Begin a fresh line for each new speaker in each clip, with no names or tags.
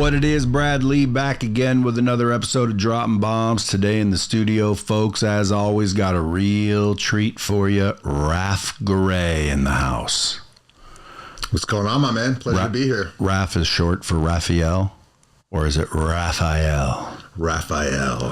What it is, Brad Lea back again with another episode of Dropping Bombs. Today in the studio, folks, as always, got a real treat for you. Raf Garay in the house.
What's going on, my man? Pleasure to be here.
Raf is short for Rafael, or is it Rafael?
Rafael.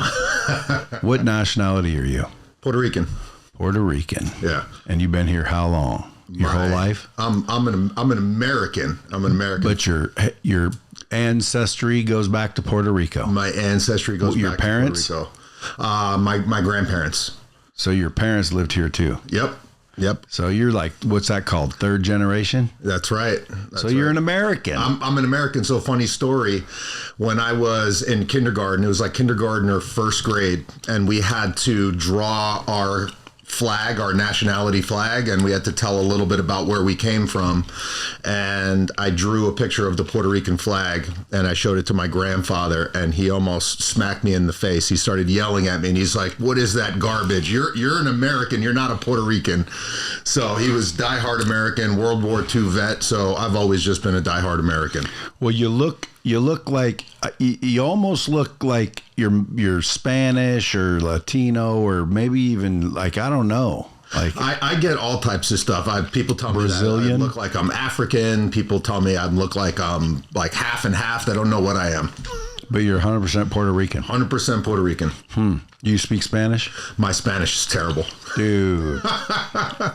What nationality are you?
Puerto Rican.
Puerto Rican.
Yeah.
And you've been here how long? Your whole life?
I'm an American. I'm an American.
But your ancestry goes back to Puerto Rico.
My ancestry goes
your
back
parents?
to Puerto Rico. My grandparents.
So your parents lived here too?
Yep.
So you're like, what's that called? Third generation?
That's right.
So you're an American.
I'm an American. So funny story. When I was in kindergarten, it was like kindergarten or first grade, and we had to draw our flag, our nationality flag, and we had to tell a little bit about where we came from. And I drew a picture of the Puerto Rican flag, and I showed it to my grandfather, and he almost smacked me in the face. He started yelling at me, and he's like, "What is that garbage? You're an American. You're not a Puerto Rican." So he was diehard American, World War II vet. So I've always just been a diehard American.
Well, you look like you almost look like you're Spanish or Latino or maybe even like, I don't know. Like
I get all types of stuff. People tell me
Brazilian?
that I look like I'm African. People tell me I look like I'm like half and half. They don't know what I am.
But you're 100% Puerto Rican.
100% Puerto Rican.
You speak Spanish?
My Spanish is terrible.
Dude.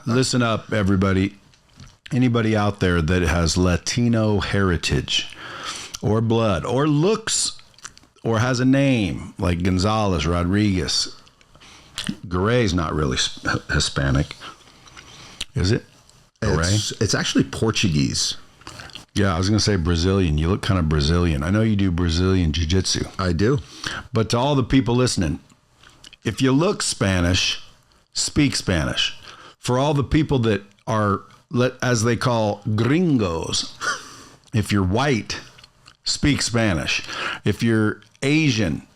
Listen up, everybody. Anybody out there that has Latino heritage or blood or looks or has a name like Gonzalez, Rodriguez. Garay's not really Hispanic, is it? Garay?
It's actually Portuguese.
Yeah, I was going to say Brazilian. You look kind of Brazilian. I know you do Brazilian jiu-jitsu.
I do.
But to all the people listening, if you look Spanish, speak Spanish. For all the people that are, as they call, gringos, if you're white, speak Spanish. If you're Asian,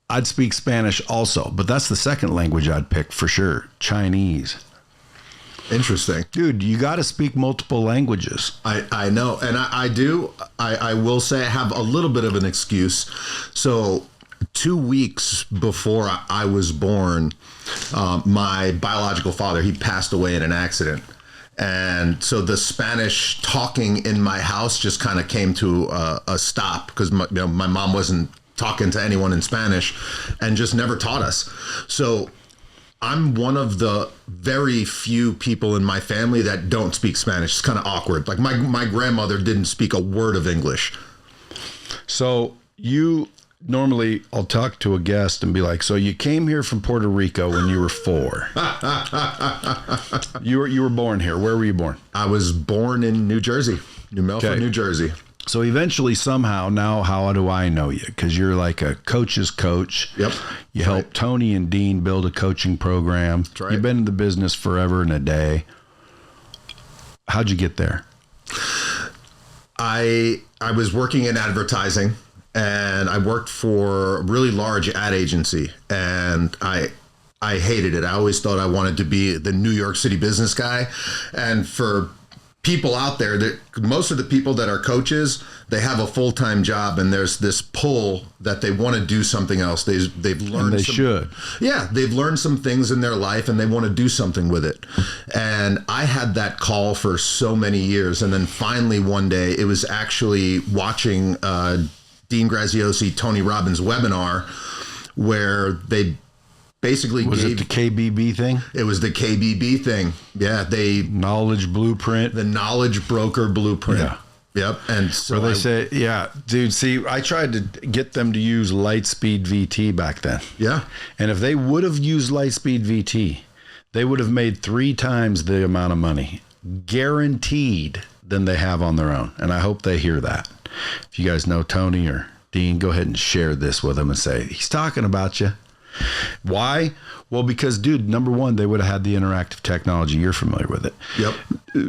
I'd speak Spanish also. But that's the second language I'd pick for sure, Chinese.
Interesting.
Dude, you got to speak multiple languages.
I know. And I do. I will say I have a little bit of an excuse. So 2 weeks before I was born, my biological father, he passed away in an accident. And so the Spanish talking in my house just kind of came to a stop because my mom wasn't talking to anyone in Spanish and just never taught us. So I'm one of the very few people in my family that don't speak Spanish. It's kind of awkward. Like my grandmother didn't speak a word of English.
So normally I'll talk to a guest and be like, so you came here from Puerto Rico when you were 4. You were born here. Where were you born?
I was born in New Jersey, New Milford, New Jersey.
So eventually, somehow, now how do I know you? Because you're like a coach's coach.
Yep.
You helped Tony and Dean build a coaching program.
That's right.
You've been in the business forever and a day. How'd you get there?
I was working in advertising, and I worked for a really large ad agency, and I hated it. I always thought I wanted to be the New York City business guy. And for people out there, that most of the people that are coaches, they have a full-time job, and there's this pull that they want to do something else. They've learned.
And they should.
Yeah, they've learned some things in their life, and they want to do something with it. And I had that call for so many years, and then finally one day, it was actually watching Dean Graziosi, Tony Robbins' webinar, where they basically
was it the KBB thing?
It was the KBB thing. Yeah,
knowledge blueprint,
the knowledge broker blueprint.
Yeah.
Yep. And so
they say, yeah, dude. See, I tried to get them to use Lightspeed VT back then.
Yeah.
And if they would have used Lightspeed VT, they would have made 3 times the amount of money, guaranteed, than they have on their own. And I hope they hear that. If you guys know Tony or Dean, go ahead and share this with them and say, he's talking about you. Why? Well, because, dude, number one, they would have had the interactive technology. You're familiar with it.
Yep.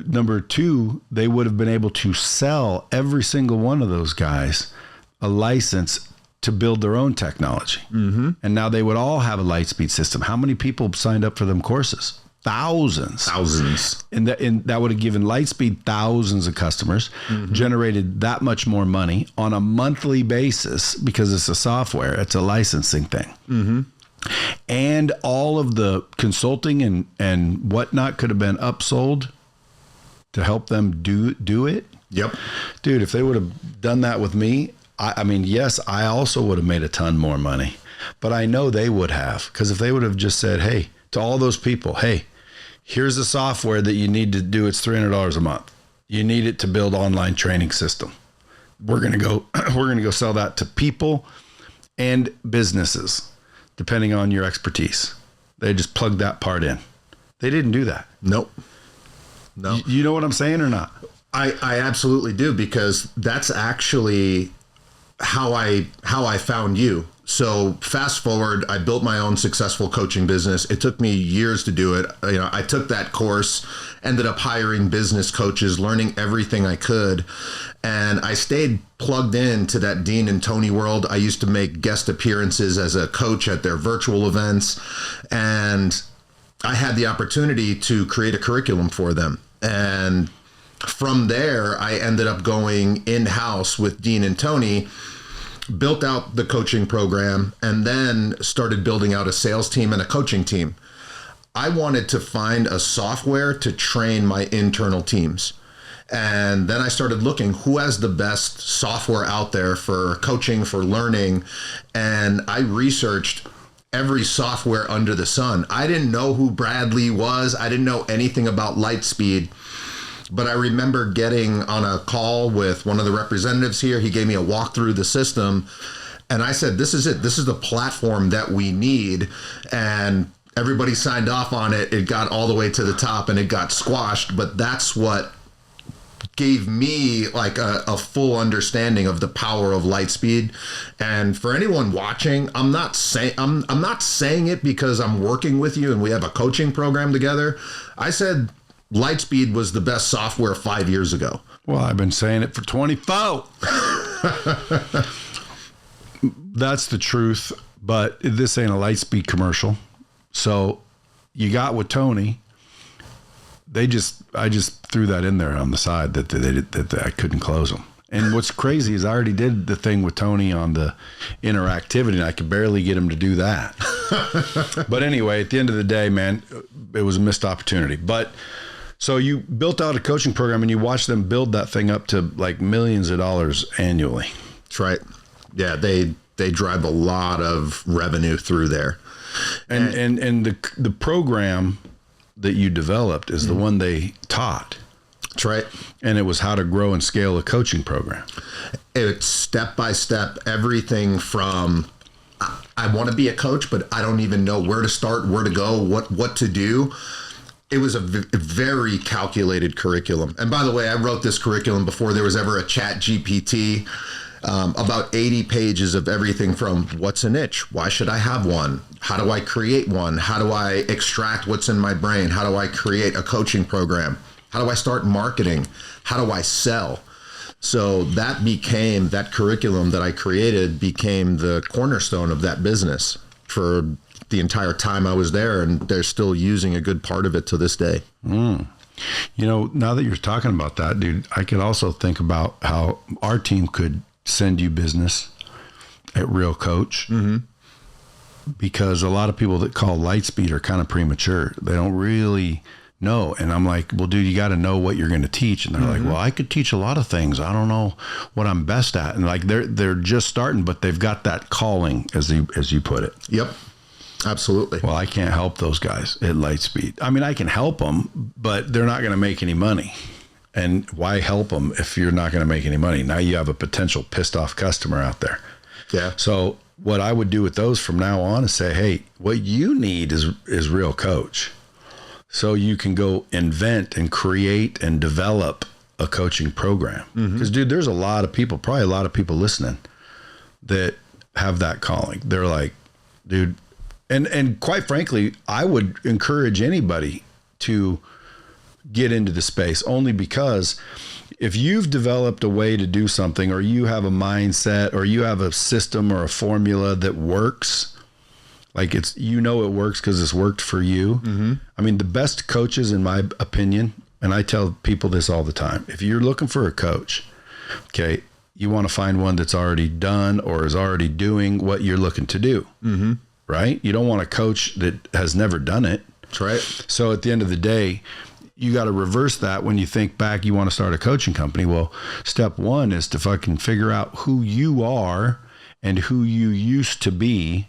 Number two, they would have been able to sell every single one of those guys a license to build their own technology. Mm-hmm. And now they would all have a Lightspeed system. How many people signed up for them courses? thousands. And that would have given Lightspeed thousands of customers, generated that much more money on a monthly basis because it's a software. It's a licensing thing. And all of the consulting and whatnot could have been upsold to help them do it.
Yep.
Dude, if they would have done that with me, I mean, yes, I also would have made a ton more money, but I know they would have, because if they would have just said, hey, to all those people, hey, here's the software that you need to do. It's $300 a month. You need it to build online training system. We're going to go sell that to people and businesses, depending on your expertise. They just plugged that part in. They didn't do that.
Nope. No.
You know what I'm saying or not?
I absolutely do, because that's actually how I found you. So fast forward, I built my own successful coaching business. It took me years to do it. You know, I took that course, ended up hiring business coaches, learning everything I could. And I stayed plugged in to that Dean and Tony world. I used to make guest appearances as a coach at their virtual events. And I had the opportunity to create a curriculum for them. And from there, I ended up going in-house with Dean and Tony, built out the coaching program, and then started building out a sales team and a coaching team. I wanted to find a software to train my internal teams. And then I started looking who has the best software out there for coaching, for learning. And I researched every software under the sun. I didn't know who Brad Lea was. I didn't know anything about Lightspeed. But I remember getting on a call with one of the representatives here. He gave me a walk through the system. And I said, this is it. This is the platform that we need. And everybody signed off on it. It got all the way to the top and it got squashed. But that's what gave me like a full understanding of the power of Lightspeed. And for anyone watching, I'm not saying it because I'm working with you and we have a coaching program together. I said Lightspeed was the best software 5 years ago.
Well, I've been saying it for 24. That's the truth, but this ain't a Lightspeed commercial. So you got with Tony. I just threw that in there on the side that I couldn't close them. And what's crazy is I already did the thing with Tony on the interactivity, and I could barely get him to do that. But anyway, at the end of the day, man, it was a missed opportunity. But so you built out a coaching program and you watched them build that thing up to like millions of dollars annually.
That's right. Yeah, they drive a lot of revenue through there.
And the program that you developed is the one they taught.
That's right.
And it was how to grow and scale a coaching program.
It's step by step, everything from I want to be a coach, but I don't even know where to start, where to go, what to do. It was a very calculated curriculum. And by the way, I wrote this curriculum before there was ever a Chat GPT. About 80 pages of everything from what's a niche? Why should I have one? How do I create one? How do I extract what's in my brain? How do I create a coaching program? How do I start marketing? How do I sell? So that curriculum that I created became the cornerstone of that business for the entire time I was there, and they're still using a good part of it to this day.
You know, now that you're talking about that, dude, I could also think about how our team could send you business at Real Coach, because a lot of people that call Lightspeed are kind of premature. They don't really know. And I'm like, well, dude, you got to know what you're going to teach. And they're like, well, I could teach a lot of things. I don't know what I'm best at. And like, they're just starting, but they've got that calling, as you put it.
Yep. Absolutely.
Well, I can't help those guys at Lightspeed. I mean, I can help them, but they're not going to make any money. And why help them if you're not going to make any money? Now you have a potential pissed off customer out there.
Yeah.
So what I would do with those from now on is say, hey, what you need is Real Coach. So you can go invent and create and develop a coaching program. Because, dude, there's probably a lot of people listening that have that calling. They're like, dude, and quite frankly, I would encourage anybody to get into the space, only because if you've developed a way to do something, or you have a mindset, or you have a system or a formula that works, Like it works because it's worked for you. Mm-hmm. I mean, the best coaches, in my opinion, and I tell people this all the time, if you're looking for a coach, okay, you want to find one that's already done or is already doing what you're looking to do, mm-hmm. right? You don't want a coach that has never done it.
That's right.
So at the end of the day, you got to reverse that when you think back, you want to start a coaching company. Well, step one is to fucking figure out who you are and who you used to be,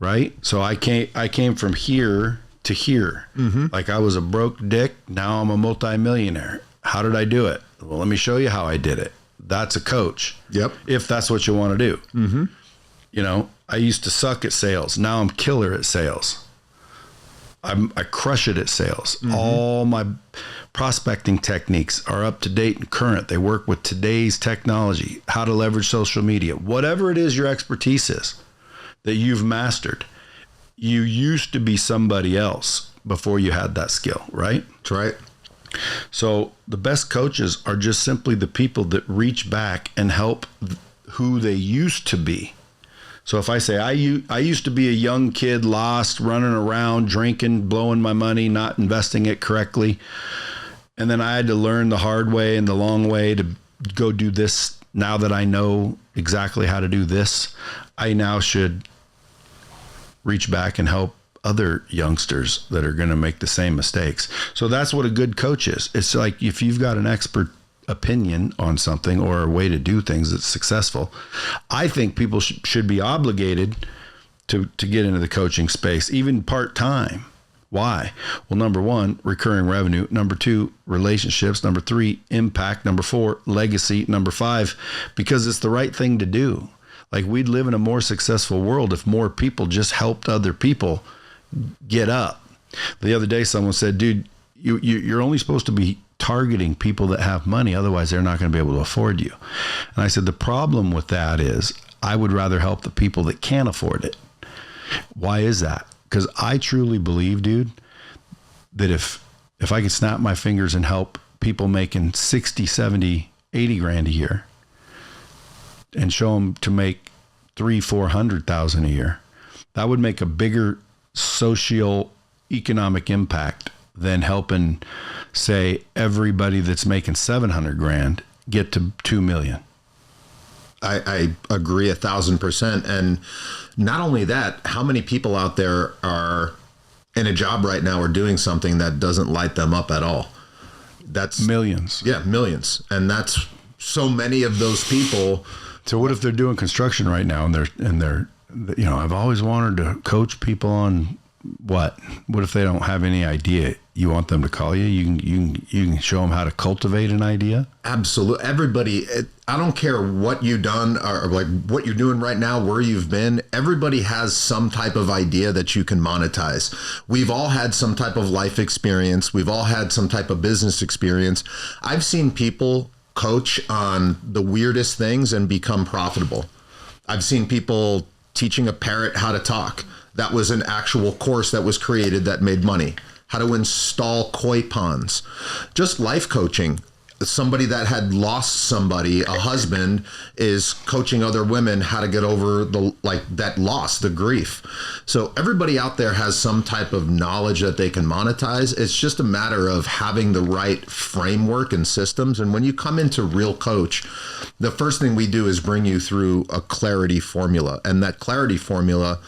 right? So I came from here to here. Mm-hmm. Like I was a broke dick. Now I'm a multimillionaire. How did I do it? Well, let me show you how I did it. That's a coach.
Yep.
If that's what you want to do. Mm-hmm. You know, I used to suck at sales. Now I'm killer at sales. I crush it at sales. Mm-hmm. All my prospecting techniques are up to date and current. They work with today's technology, how to leverage social media, whatever it is your expertise is that you've mastered. You used to be somebody else before you had that skill, right?
That's right.
So the best coaches are just simply the people that reach back and help who they used to be. So if I say, I used to be a young kid, lost, running around, drinking, blowing my money, not investing it correctly. And then I had to learn the hard way and the long way to go do this. Now that I know exactly how to do this, I now should reach back and help other youngsters that are going to make the same mistakes. So that's what a good coach is. It's like if you've got an expert opinion on something or a way to do things that's successful, I think people should be obligated to get into the coaching space, even part-time. Why? Well, number one, recurring revenue. Number two, relationships. Number three, impact. Number four, legacy. Number five, because it's the right thing to do. Like we'd live in a more successful world if more people just helped other people get up. The other day, someone said, dude, you're only supposed to be targeting people that have money. Otherwise, they're not going to be able to afford you. And I said, the problem with that is I would rather help the people that can't afford it. Why is that? Because I truly believe, dude, that if I could snap my fingers and help people making 60, 70, 80 grand a year and show them to make 300,000-400,000 a year, that would make a bigger socio-economic impact than helping, say, everybody that's making 700 grand get to 2 million.
I agree 1,000%. And not only that, how many people out there are in a job right now or doing something that doesn't light them up at all? That's
millions.
Yeah, millions. And that's so many of those people.
So what if they're doing construction right now and they're you know, I've always wanted to coach people on what if they don't have any idea? You want them to call you? You can show them how to cultivate an idea?
Absolutely. Everybody, I don't care what you've done or like what you're doing right now, where you've been. Everybody has some type of idea that you can monetize. We've all had some type of life experience. We've all had some type of business experience. I've seen people coach on the weirdest things and become profitable. I've seen people teaching a parrot how to talk. That was an actual course that was created that made money. How to install koi ponds. Just life coaching. Somebody that had lost somebody, a husband, is coaching other women how to get over that loss, the grief. So everybody out there has some type of knowledge that they can monetize. It's just a matter of having the right framework and systems. And when you come into Real Coach, the first thing we do is bring you through a clarity formula. And that clarity formula,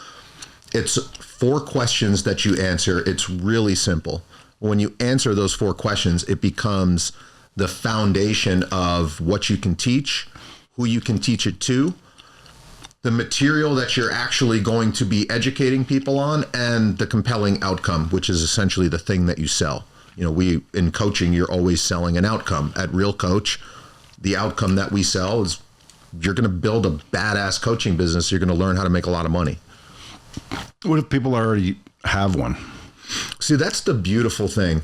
it's 4 questions that you answer. It's really simple. When you answer those 4 questions, it becomes the foundation of what you can teach, who you can teach it to, the material that you're actually going to be educating people on, and the compelling outcome, which is essentially the thing that you sell. You know, in coaching, you're always selling an outcome. At Real Coach, the outcome that we sell is you're going to build a badass coaching business. You're going to learn how to make a lot of money.
What if people already have one?
See, that's the beautiful thing.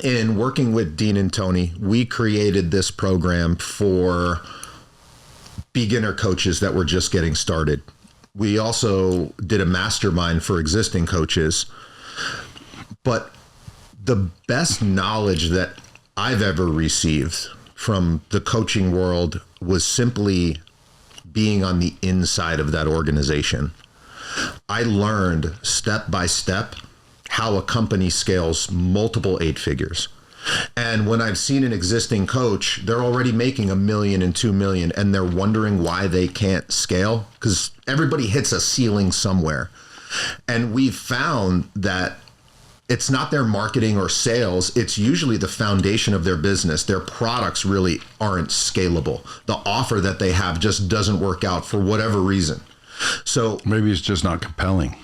In working with Dean and Tony, we created this program for beginner coaches that were just getting started. We also did a mastermind for existing coaches. But the best knowledge that I've ever received from the coaching world was simply being on the inside of that organization. I learned step by step how a company scales multiple 8 figures. And when I've seen an existing coach, they're already making $1 million and $2 million, and they're wondering why they can't scale, because everybody hits a ceiling somewhere. And we've found that it's not their marketing or sales. It's usually the foundation of their business. Their products really aren't scalable. The offer that they have just doesn't work out for whatever reason. So
maybe it's just not compelling.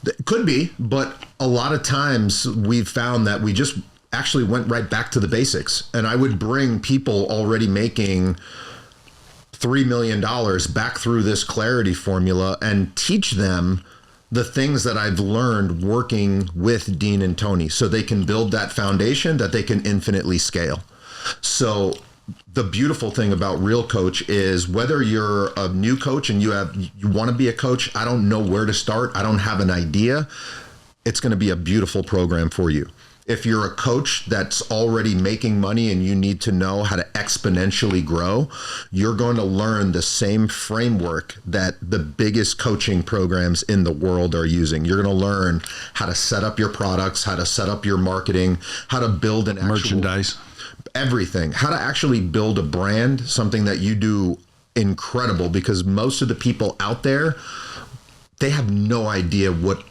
It could be, but a lot of times we've found that we just actually went right back to the basics. And I would bring people already making $3 million back through this clarity formula and teach them the things that I've learned working with Dean and Tony, so they can build that foundation that they can infinitely scale. So the beautiful thing about Real Coach is, whether you're a new coach and you want to be a coach, I don't know where to start, I don't have an idea, it's going to be a beautiful program for you. If you're a coach that's already making money and you need to know how to exponentially grow, you're going to learn the same framework that the biggest coaching programs in the world are using. You're going to learn how to set up your products, how to set up your marketing, how to build an actual
merchandise,
everything, how to actually build a brand, something that you do incredible, because most of the people out there, they have no idea what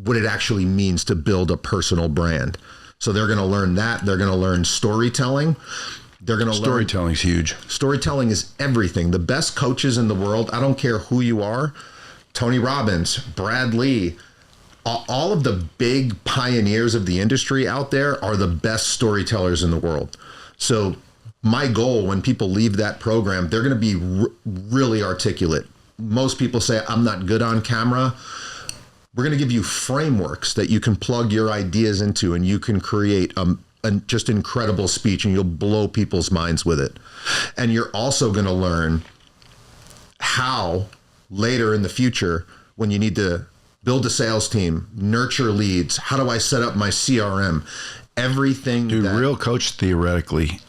it actually means to build a personal brand. So they're going to learn that. They're going to learn storytelling. They're going to learn.
Storytelling's huge.
Storytelling is everything. The best coaches in the world, I don't care who you are, Tony Robbins, Brad Lea, all of the big pioneers of the industry out there are the best storytellers in the world. So my goal, when people leave that program, they're going to be really articulate. Most people say, I'm not good on camera. We're going to give you frameworks that you can plug your ideas into, and you can create a just incredible speech, and you'll blow people's minds with it. And you're also going to learn how later in the future, when you need to build a sales team, nurture leads, how do I set up my CRM, everything.
Dude, Real Coach theoretically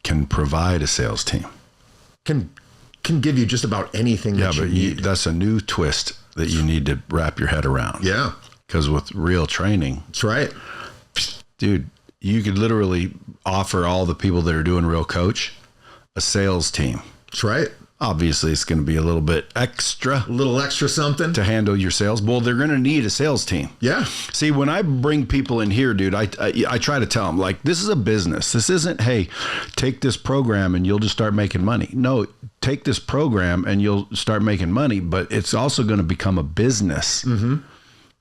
can provide a sales team.
Can give you just about anything that you need.
That's a new twist that you need to wrap your head around.
Yeah.
Because with real training.
That's right.
Dude, you could literally offer all the people that are doing Real Coach a sales team.
That's right.
Obviously, it's going to be a little bit extra.
A little extra something.
To handle your sales. Well, they're going to need a sales team.
Yeah.
See, when I bring people in here, dude, I try to tell them, like, this is a business. This isn't, hey, take this program and you'll just start making money. No, take this program and you'll start making money, but it's also going to become a business. Mm-hmm.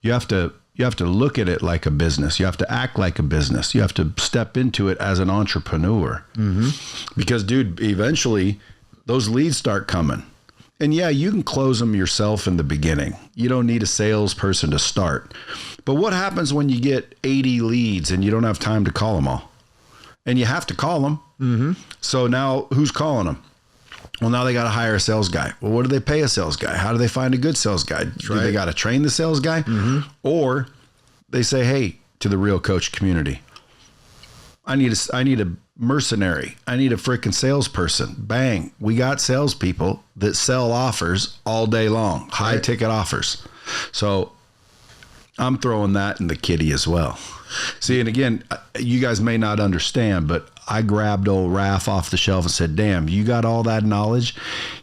You have to look at it like a business. You have to act like a business. You have to step into it as an entrepreneur. Mm-hmm. Because, dude, eventually those leads start coming. And yeah, you can close them yourself in the beginning. You don't need a salesperson to start. But what happens when you get 80 leads and you don't have time to call them all? And you have to call them. Mm-hmm. So now who's calling them? Well, now they got to hire a sales guy. Well, what do they pay a sales guy? How do they find a good sales guy? Do they got to train the sales guy? Mm-hmm. Or they say, hey, to the Real Coach community, I need a mercenary. I need a freaking salesperson. Bang. We got salespeople that sell offers all day long, high ticket offers. So I'm throwing that in the kitty as well. See, and again, you guys may not understand, but I grabbed old Raf off the shelf and said, damn, you got all that knowledge?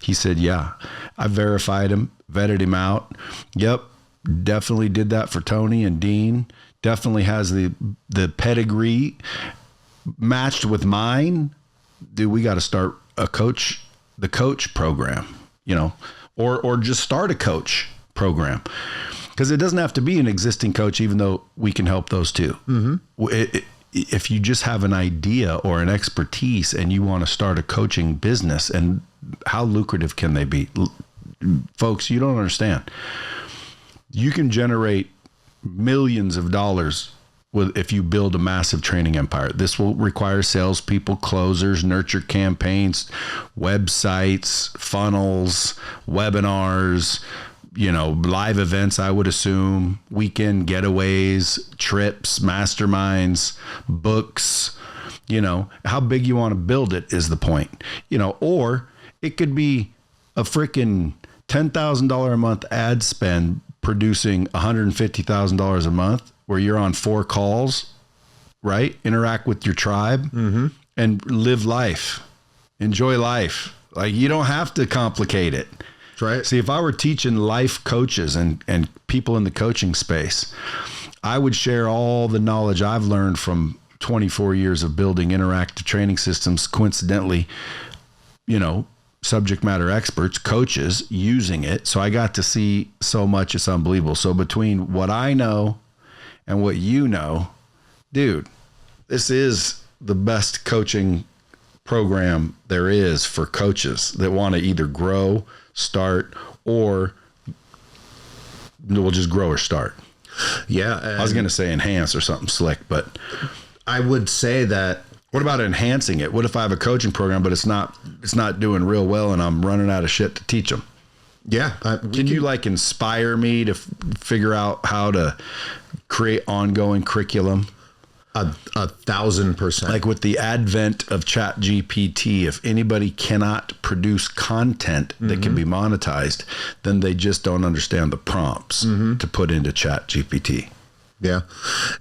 He said, yeah. I verified him, vetted him out. Yep. Definitely did that for Tony and Dean. Definitely has the pedigree matched with mine. Dude, we got to start the coach program, or just start a coach program. Because it doesn't have to be an existing coach, even though we can help those too. Mm-hmm. If you just have an idea or an expertise and you want to start a coaching business, and how lucrative can they be? Folks, you don't understand. You can generate millions of dollars if you build a massive training empire. This will require salespeople, closers, nurture campaigns, websites, funnels, webinars, live events, I would assume, weekend getaways, trips, masterminds, books. How big you want to build it is the point. Or it could be a freaking $10,000 a month ad spend producing $150,000 a month where you're on 4 calls, right? Interact with your tribe and live life, enjoy life. Like, you don't have to complicate it.
That's right.
See, if I were teaching life coaches and people in the coaching space, I would share all the knowledge I've learned from 24 years of building interactive training systems, coincidentally, subject matter experts, coaches using it. So I got to see so much, it's unbelievable. So between what I know and what you know, dude, this is the best coaching program there is for coaches that want to either grow, start, or will just grow or start.
Yeah.
I was going to say enhance or something slick, but
I would say that.
What about enhancing it? What if I have a coaching program, but it's not doing real well and I'm running out of shit to teach them?
Yeah.
Can you like inspire me to figure out how to create ongoing curriculum?
1,000%.
Like with the advent of ChatGPT, if anybody cannot produce content that can be monetized, then they just don't understand the prompts to put into ChatGPT.
Yeah.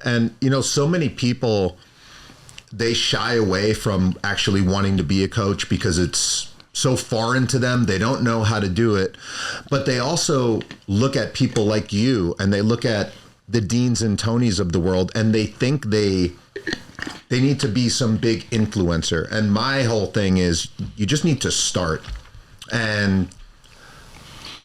And, so many people, they shy away from actually wanting to be a coach because it's so foreign to them. They don't know how to do it. But they also look at people like you, and they look at the Deans and Tonys of the world, and they think they need to be some big influencer. And my whole thing is, you just need to start. And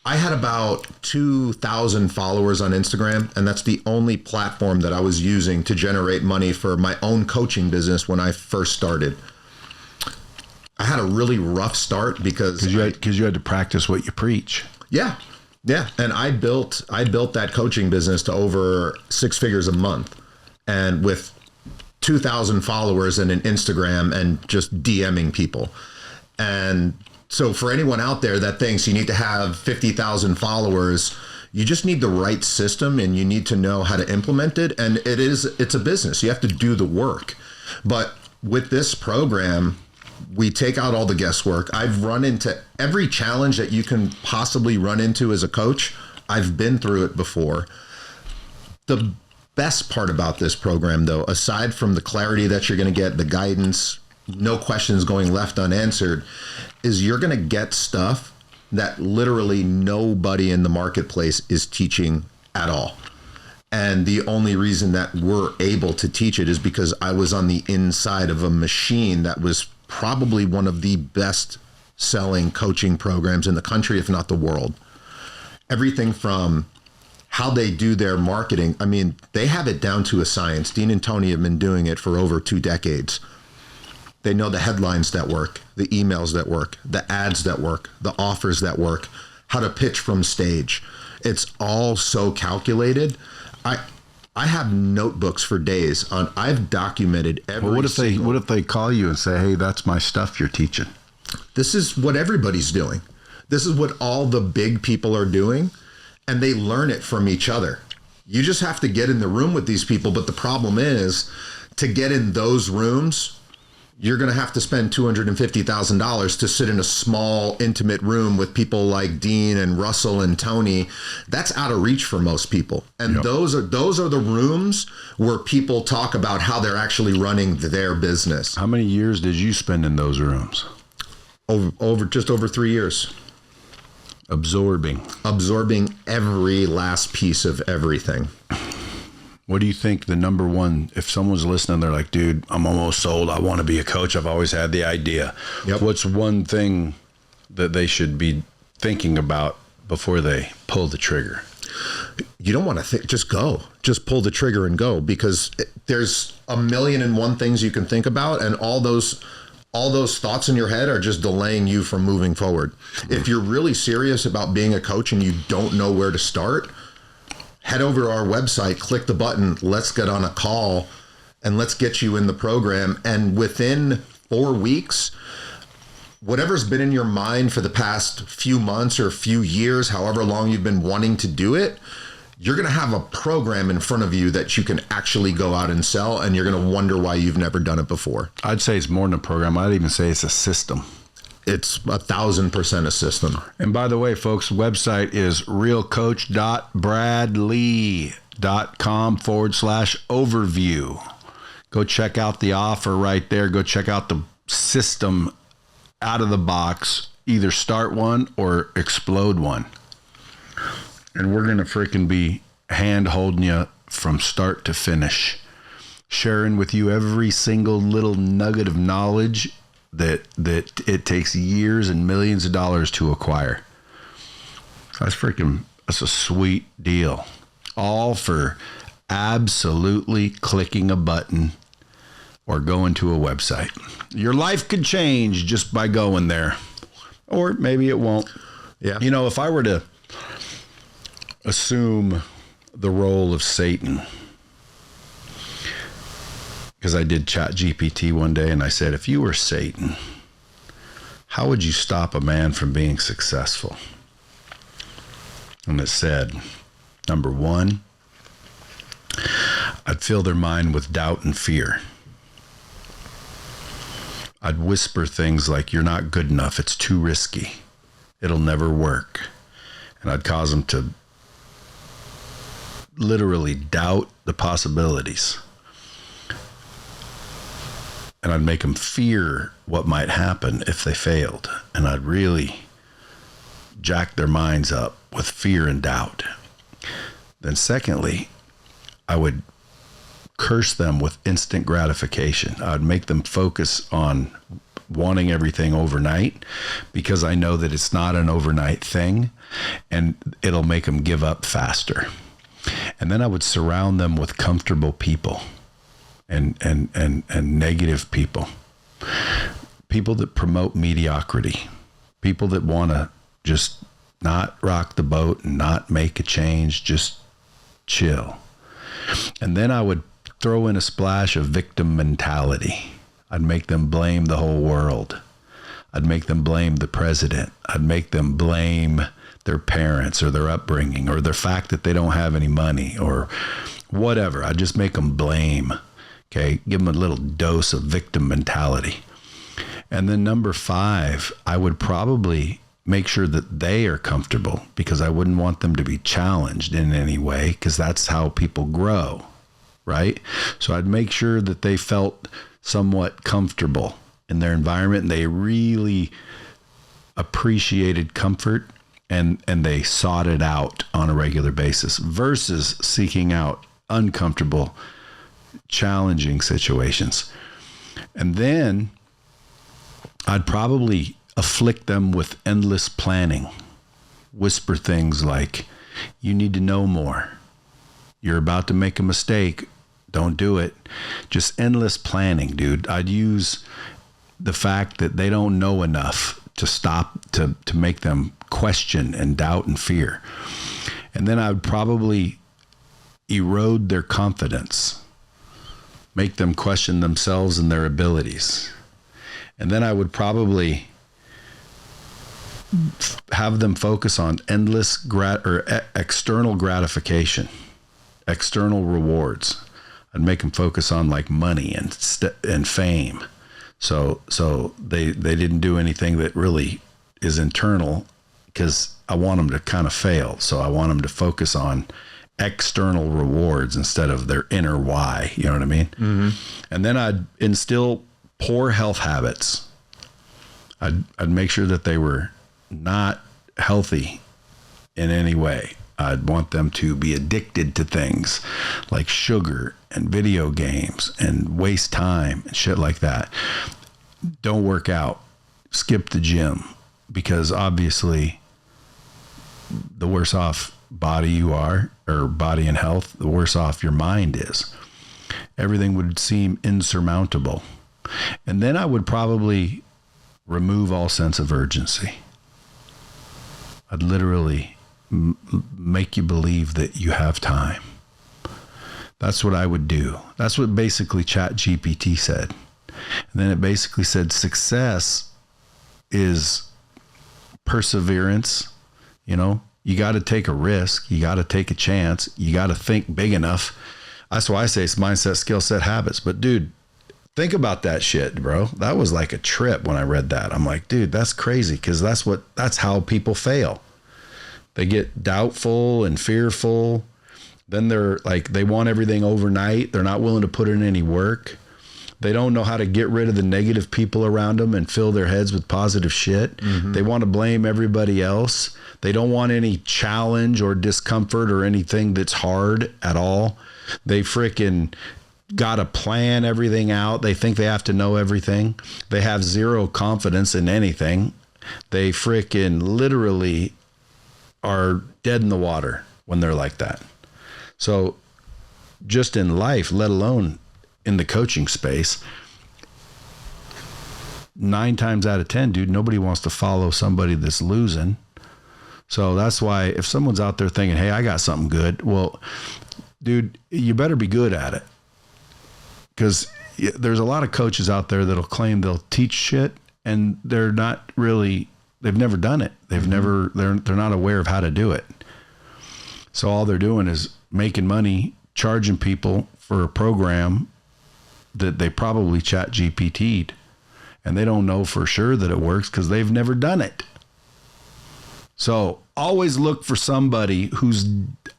I had about 2,000 followers on Instagram, and that's the only platform that I was using to generate money for my own coaching business when I first started. I had a really rough start because
you had to practice what you preach.
Yeah. Yeah. And I built that coaching business to over 6 figures a month, and with 2,000 followers and an Instagram and just DMing people. And so for anyone out there that thinks you need to have 50,000 followers, you just need the right system and you need to know how to implement it. And it's a business. You have to do the work. But with this program, we take out all the guesswork. I've run into every challenge that you can possibly run into as a coach. I've been through it before. The best part about this program, though, aside from the clarity that you're going to get, the guidance, no questions going left unanswered, is you're going to get stuff that literally nobody in the marketplace is teaching at all. And the only reason that we're able to teach it is because I was on the inside of a machine that was probably one of the best selling coaching programs in the country, if not the world. Everything from how they do their marketing. I mean, they have it down to a science. Dean and Tony have been doing it for over 2 decades. They know the headlines that work, the emails that work, the ads that work, the offers that work, how to pitch from stage. It's all so calculated. I have notebooks for days on. I've documented every.
Well, what if they call you and say, "Hey, that's my stuff you're teaching"?
This is what everybody's doing. This is what all the big people are doing, and they learn it from each other. You just have to get in the room with these people. But the problem is, to get in those rooms, you're going to have to spend $250,000 to sit in a small, intimate room with people like Dean and Russell and Tony. That's out of reach for most people. And those are the rooms where people talk about how they're actually running their business.
How many years did you spend in those rooms?
Just over 3 years.
Absorbing
every last piece of everything.
What do you think the number one, if someone's listening, they're like, dude, I'm almost sold. I want to be a coach. I've always had the idea.
Yep.
What's one thing that they should be thinking about before they pull the trigger?
You don't want to think, just go. Just pull the trigger and go, because there's 1,000,001 things you can think about, and all those thoughts in your head are just delaying you from moving forward. If you're really serious about being a coach and you don't know where to start, head over to our website, click the button, let's get on a call, and let's get you in the program. And within 4 weeks, whatever's been in your mind for the past few months or few years, however long you've been wanting to do it, you're going to have a program in front of you that you can actually go out and sell, and you're going to wonder why you've never done it before.
I'd say it's more than a program. I'd even say it's a system.
it's 1,000% a system.
And by the way, folks, website is realcoach.bradlea.com/overview. Go check out the offer right there. Go check out the system out of the box. Either start one or explode one. And we're going to freaking be hand holding you from start to finish, sharing with you every single little nugget of knowledge that it takes years and millions of dollars to acquire. That's a sweet deal. All for absolutely clicking a button or going to a website. Your life could change just by going there. Or maybe it won't.
Yeah.
You know, if I were to assume the role of Satan, because I did chat GPT one day and I said, if you were Satan, how would you stop a man from being successful? And it said, number one, I'd fill their mind with doubt and fear. I'd whisper things like, you're not good enough. It's too risky. It'll never work. And I'd cause them to literally doubt the possibilities. And I'd make them fear what might happen if they failed. And I'd really jack their minds up with fear and doubt. Then secondly, I would curse them with instant gratification. I'd make them focus on wanting everything overnight, because I know that it's not an overnight thing, and it'll make them give up faster. And then I would surround them with comfortable people and negative people that promote mediocrity, people that want to just not rock the boat and not make a change, just chill. And then I would throw in a splash of victim mentality. I'd make them blame the whole world. I'd make them blame the president. I'd make them blame their parents or their upbringing or the fact that they don't have any money or whatever. I'd just make them blame. Okay, give them a little dose of victim mentality. And then number 5, I would probably make sure that they are comfortable, because I wouldn't want them to be challenged in any way, because that's how people grow, right? So I'd make sure that they felt somewhat comfortable in their environment and they really appreciated comfort and they sought it out on a regular basis versus seeking out uncomfortable, challenging situations. And then I'd probably afflict them with endless planning, whisper things like, you need to know more. You're about to make a mistake. Don't do it. Just endless planning, dude. I'd use the fact that they don't know enough to stop, to make them question and doubt and fear. And then I would probably erode their confidence, make them question themselves and their abilities. And then I would probably have them focus on endless external gratification, external rewards. I'd make them focus on like money and fame. So they didn't do anything that really is internal, because I want them to kind of fail. So I want them to focus on external rewards instead of their inner why. You know what I mean? Mm-hmm. And then I'd instill poor health habits. I'd make sure that they were not healthy in any way. I'd want them to be addicted to things like sugar and video games and waste time and shit like that. Don't work out. Skip the gym, because obviously the worse off body you are, or body and health, the worse off your mind is. Everything would seem insurmountable. And then I would probably remove all sense of urgency. I'd literally make you believe that you have time. That's what I would do. That's what basically ChatGPT said. And then it basically said success is perseverance. You know, you got to take a risk. You got to take a chance. You got to think big enough. That's why I say it's mindset, skill set, habits. But dude, Think about that shit, bro. That was like a trip when I read that. I'm like, dude, that's crazy, because that's how people fail. They get doubtful and fearful. Then they're like, they want everything overnight. They're not willing to put in any work. They don't know how to get rid of the negative people around them and fill their heads with positive shit. Mm-hmm. They want to blame everybody else. They don't want any challenge or discomfort or anything that's hard at all. They freaking got to plan everything out. They think they have to know everything. They have zero confidence in anything. They freaking literally are dead in the water when they're like that. So just in life, let alone in the coaching space, 9 times out of 10, dude, nobody wants to follow somebody that's losing. So that's why if someone's out there thinking, hey, I got something good, well, dude, you better be good at it. Because there's a lot of coaches out there that'll claim they'll teach shit, and they're not really, they've never done it. They've never, they're not aware of how to do it. So all they're doing is making money, charging people for a program that they probably chat GPT'd, and they don't know for sure that it works because they've never done it. So always look for somebody who's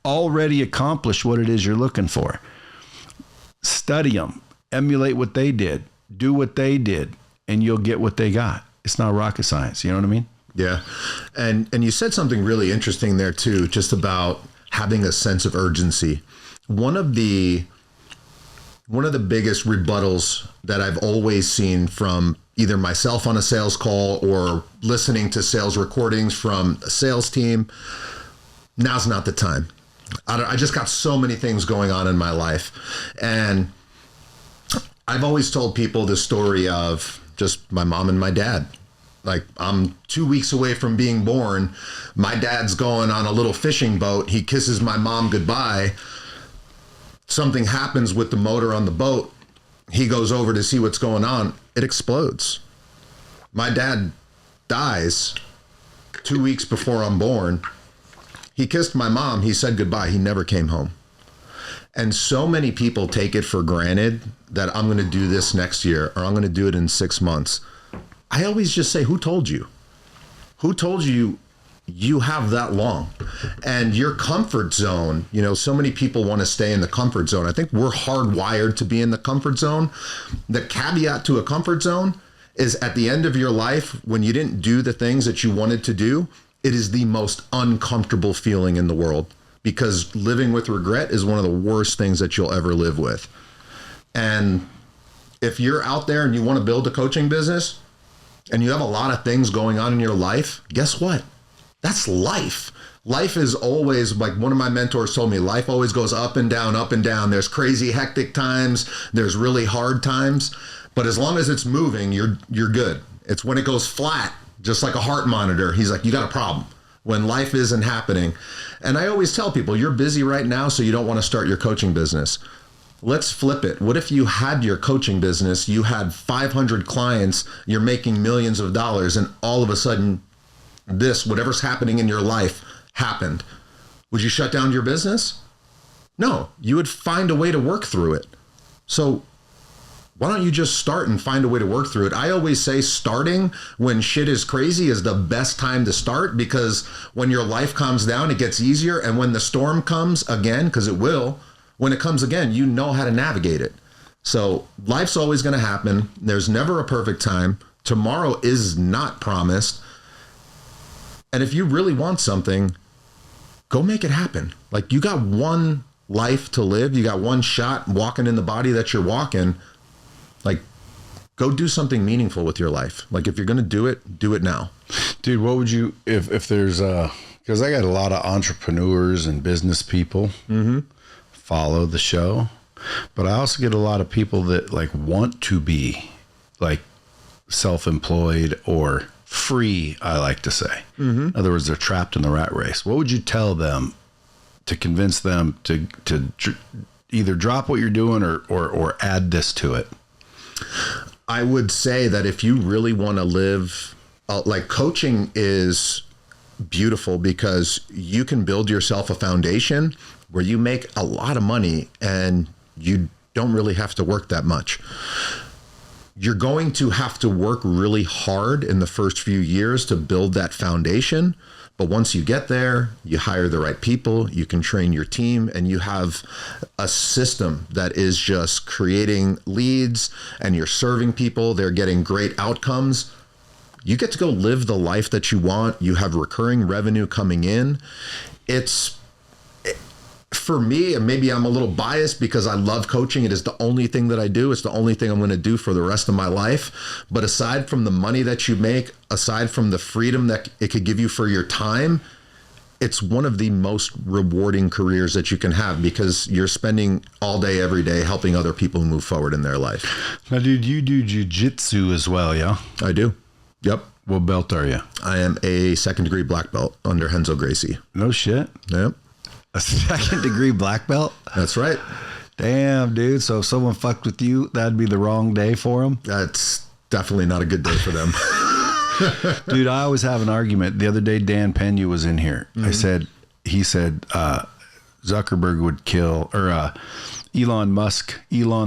already accomplished what it is you're looking for. Study them, emulate what they did, do what they did, and you'll get what they got. It's not rocket science. You know what I mean?
Yeah. And you said something really interesting there too, just about having a sense of urgency. One of the biggest rebuttals that I've always seen from either myself on a sales call or listening to sales recordings from a sales team, now's not the time. I just got so many things going on in my life. And I've always told people the story of just my mom and my dad. Like, I'm 2 weeks away from being born. My dad's going on a little fishing boat. He kisses my mom goodbye. Something happens with the motor on the boat. He goes over to see what's going on. It explodes. My dad dies 2 weeks before I'm born. He kissed my mom. He said goodbye. He never came home. And so many people take it for granted that I'm going to do this next year, or I'm going to do it in 6 months. I always just say, who told you? Who told you you have that long? And your comfort zone, you know, so many people want to stay in the comfort zone. I think we're hardwired to be in the comfort zone. The caveat to a comfort zone is at the end of your life, when you didn't do the things that you wanted to do, it is the most uncomfortable feeling in the world, because living with regret is one of the worst things that you'll ever live with. And if you're out there and you want to build a coaching business and you have a lot of things going on in your life, guess what? That's life. Life is always, like one of my mentors told me, life always goes up and down, up and down. There's crazy, hectic times. There's really hard times. But as long as it's moving, you're good. It's when it goes flat, just like a heart monitor. He's like, you got a problem when life isn't happening. And I always tell people, you're busy right now, so you don't want to start your coaching business. Let's flip it. What if you had your coaching business, you had 500 clients, you're making millions of dollars, and all of a sudden whatever's happening in your life happened? Would you shut down your business? No, you would find a way to work through it. So why don't you just start and find a way to work through it? I always say starting when shit is crazy is the best time to start, because when your life calms down, it gets easier. And when the storm comes again, because it will, when it comes again, you know how to navigate it. So life's always going to happen. There's never a perfect time. Tomorrow is not promised. And if you really want something, go make it happen. Like, you got one life to live. You got one shot walking in the body that you're walking. Like, go do something meaningful with your life. Like, if you're going to do it now.
Dude, what would you, if there's because I got a lot of entrepreneurs and business people follow the show, but I also get a lot of people that like want to be like self-employed or free, I like to say. In other words, they're trapped in the rat race. What would you tell them to convince them to either drop what you're doing or add this to it?
I would say that if you really want to live, like, coaching is beautiful because you can build yourself a foundation where you make a lot of money and you don't really have to work that much. you're going to have to work really hard in the first few years to build that foundation. But once you get there, you hire the right people, you can train your team, and you have a system that is just creating leads, and you're serving people. They're getting great outcomes. You get to go live the life that you want. You have recurring revenue coming in. For me, and maybe I'm a little biased because I love coaching. It is the only thing that I do. It's the only thing I'm going to do for the rest of my life. But aside from the money that you make, aside from the freedom that it could give you for your time, it's one of the most rewarding careers that you can have because you're spending all day, every day helping other people move forward in their life.
Now, dude, you do jiu-jitsu as well, yeah?
I do. Yep.
What belt are you?
I am a 2nd degree black belt under Renzo Gracie.
No shit.
Yep.
A 2nd degree black belt?
That's right.
Damn, dude. So if someone fucked with you, that'd be the wrong day for them?
That's definitely not a good day for them.
Dude, I always have an argument. The other day, Dan Pena was in here. Mm-hmm. He said Zuckerberg would kill, or Elon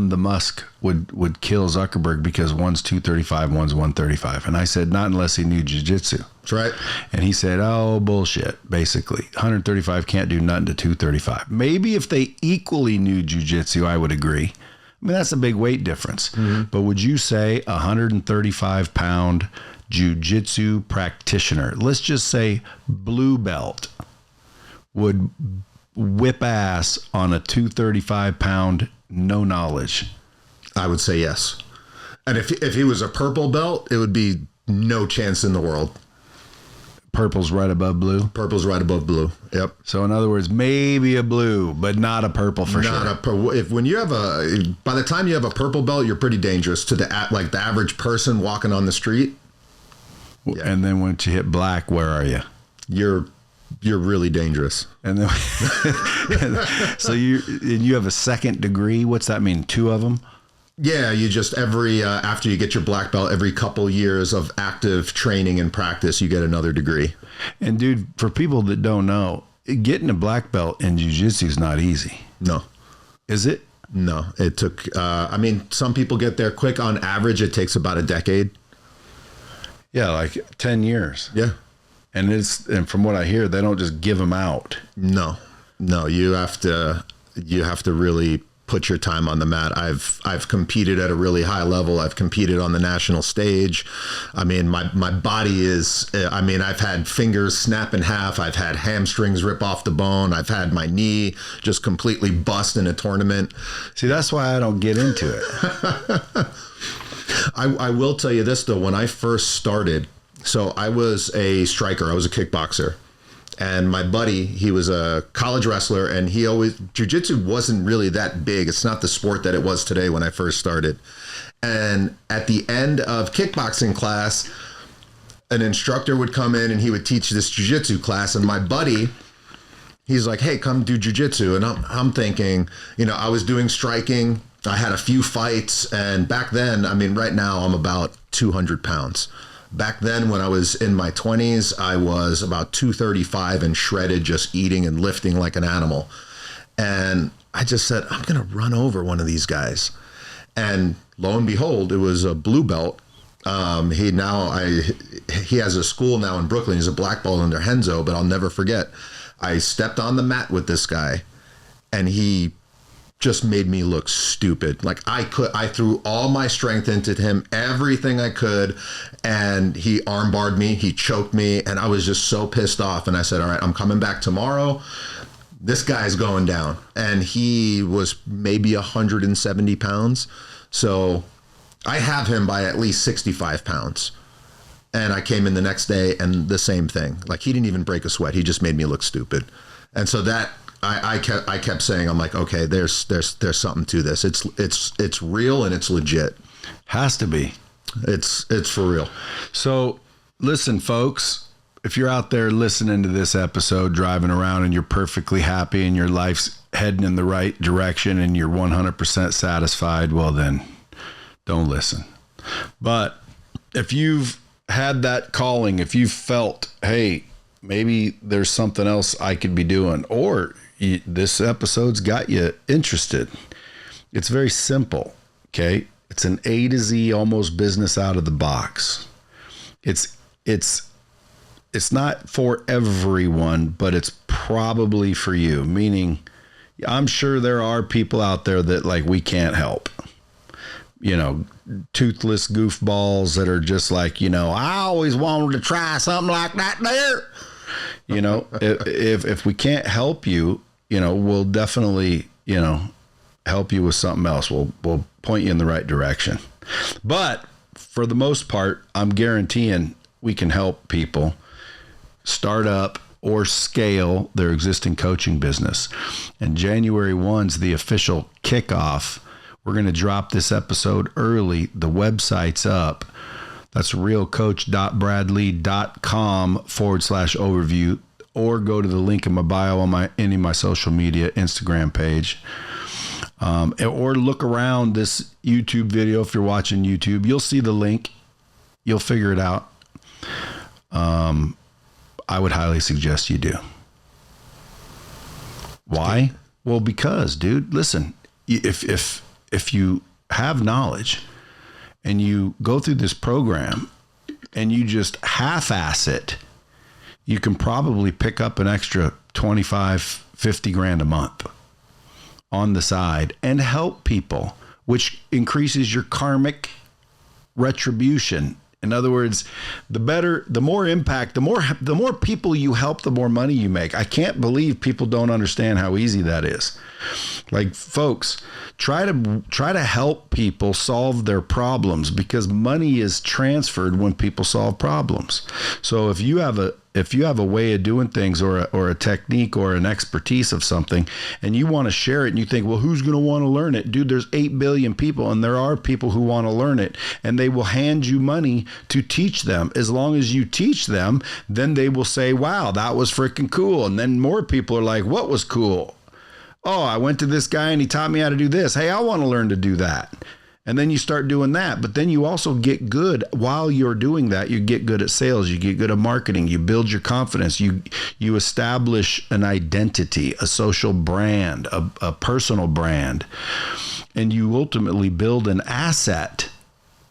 the Musk would kill Zuckerberg because one's 235, one's 135. And I said, not unless he knew jiu-jitsu.
That's right.
And he said, oh, bullshit, basically. 135 can't do nothing to 235. Maybe if they equally knew jiu-jitsu, I would agree. I mean, that's a big weight difference. Mm-hmm. But would you say a 135-pound jiu-jitsu practitioner, let's just say blue belt, would whip ass on a 235-pound no knowledge?
I would say yes. And if he was a purple belt, it would be no chance in the world.
Purple's right above blue?
Purple's right above blue. Yep.
So in other words, maybe a blue, but not a purple for sure.
When you have by the time you have a purple belt, you're pretty dangerous to the average person walking on the street.
Yeah. And then once you hit black, where are you?
You're really dangerous.
And then so you have a 2nd degree. What's that mean? 2 of them?
Yeah, you just after you get your black belt, every couple years of active training and practice, you get another degree.
And dude, for people that don't know, getting a black belt in jiu-jitsu is not easy.
No.
Is it?
No, it took, some people get there quick. On average, it takes about a decade.
Yeah, like 10 years.
Yeah.
And from what I hear, they don't just give them out.
No, you have to really put your time on the mat. I've competed at a really high level. I've competed on the national stage. I mean, my body is, I've had fingers snap in half. I've had hamstrings rip off the bone. I've had my knee just completely bust in a tournament.
See, that's why I don't get into it.
I will tell you this though, when I first started, so I was a striker, I was a kickboxer. And my buddy, he was a college wrestler, and jiu-jitsu wasn't really that big. It's not the sport that it was today when I first started. And at the end of kickboxing class, an instructor would come in and he would teach this jiu-jitsu class. And my buddy, he's like, hey, come do jiu-jitsu. And I'm thinking, I was doing striking. I had a few fights. And back then, right now I'm about 200 pounds. Back then, when I was in my 20s, I was about 235 and shredded, just eating and lifting like an animal. And I just said, I'm going to run over one of these guys. And lo and behold, it was a blue belt. He has a school now in Brooklyn. He's a black belt under Renzo, but I'll never forget. I stepped on the mat with this guy, and he just made me look stupid. Like I threw all my strength into him, everything I could, and he armbarred me, he choked me, and I was just so pissed off. And I said, all right, I'm coming back tomorrow. This guy's going down. And he was maybe 170 pounds. So I have him by at least 65 pounds. And I came in the next day and the same thing. Like he didn't even break a sweat. He just made me look stupid. And so that, I kept saying, I'm like, okay, there's something to this. It's real and it's legit.
Has to be.
It's for real.
So listen, folks, if you're out there listening to this episode, driving around and you're perfectly happy and your life's heading in the right direction and you're 100% satisfied, well then don't listen. But if you've had that calling, if you've felt, hey, maybe there's something else I could be doing, or this episode's got you interested, it's very simple. Okay. It's an A to Z, almost business out of the box. It's not for everyone, but it's probably for you. Meaning, I'm sure there are people out there that like we can't help. You know, toothless goofballs that are just like, you know, I always wanted to try something like that there. You know, if we can't help you, you know, we'll definitely, you know, help you with something else. We'll point you in the right direction. But for the most part, I'm guaranteeing we can help people start up or scale their existing coaching business. And January 1's the official kickoff. We're going to drop this episode early. The website's up. That's realcoach.bradlea.com/overview, or go to the link in my bio on any of my social media, Instagram page. Or look around this YouTube video. If you're watching YouTube, you'll see the link. You'll figure it out. I would highly suggest you do. Why? Well, because, dude, listen, if you have knowledge and you go through this program and you just half-ass it, you can probably pick up an extra 25, 50 grand a month on the side and help people, which increases your karmic retribution. In other words, the more impact, the more people you help, the more money you make. I can't believe people don't understand how easy that is. Like, folks, try to help people solve their problems, because money is transferred when people solve problems. So if you have a way of doing things, or a technique or an expertise of something, and you want to share it, and you think, well, who's going to want to learn it? Dude, there's 8 billion people, and there are people who want to learn it, and they will hand you money to teach them. As long as you teach them, then they will say, wow, that was freaking cool. And then more people are like, what was cool? Oh, I went to this guy and he taught me how to do this. Hey, I want to learn to do that. And then you start doing that. But then you also get good while you're doing that. You get good at sales. You get good at marketing. You build your confidence. You establish an identity, a social brand, a personal brand. And you ultimately build an asset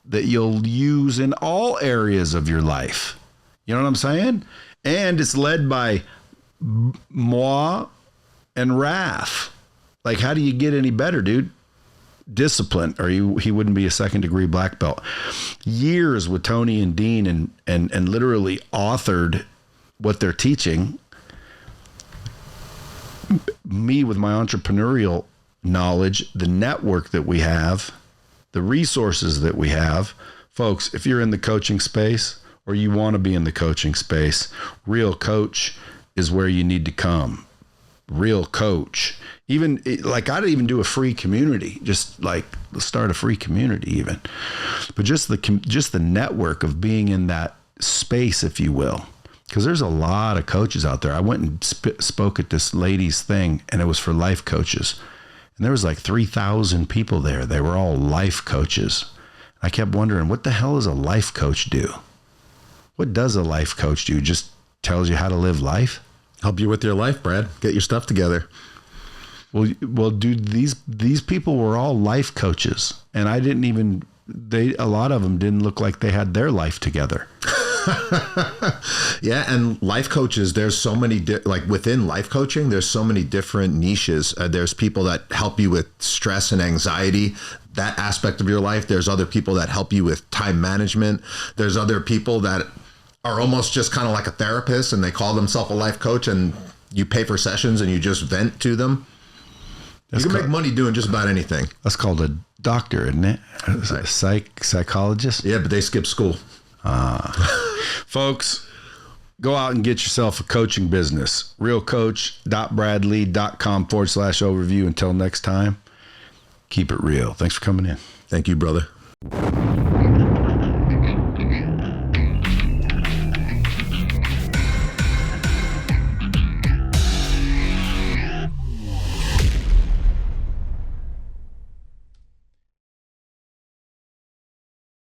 that you'll use in all areas of your life. You know what I'm saying? And it's led by moi and Raf. Like, how do you get any better, dude? Discipline, or he wouldn't be a 2nd degree black belt. Years with Tony and Dean, and literally authored what they're teaching. Me with my entrepreneurial knowledge, the network that we have, the resources that we have. Folks, if you're in the coaching space, or you want to be in the coaching space, Real Coach is where you need to come. Real Coach. Even like, I'd even do a free community, just like start a free community even. But just the network of being in that space, if you will, because there's a lot of coaches out there. I went and spoke at this lady's thing, and it was for life coaches. And there was like 3,000 people there. They were all life coaches. I kept wondering, what the hell does a life coach do? What does a life coach do? Just tells you how to live life?
Help you with your life, Brad. Get your stuff together.
Well, dude, these people were all life coaches, and a lot of them didn't look like they had their life together.
Yeah, and life coaches, there's so many, like within life coaching, there's so many different niches. There's people that help you with stress and anxiety, that aspect of your life. There's other people that help you with time management. There's other people that are almost just kind of like a therapist, and they call themselves a life coach, and you pay for sessions and you just vent to them. You can make money doing just about anything.
That's called a doctor, isn't it? A psychologist?
Yeah, but they skip school.
Folks, go out and get yourself a coaching business. realcoach.bradlea.com/overview. Until next time, keep it real. Thanks for coming in.
Thank you, brother.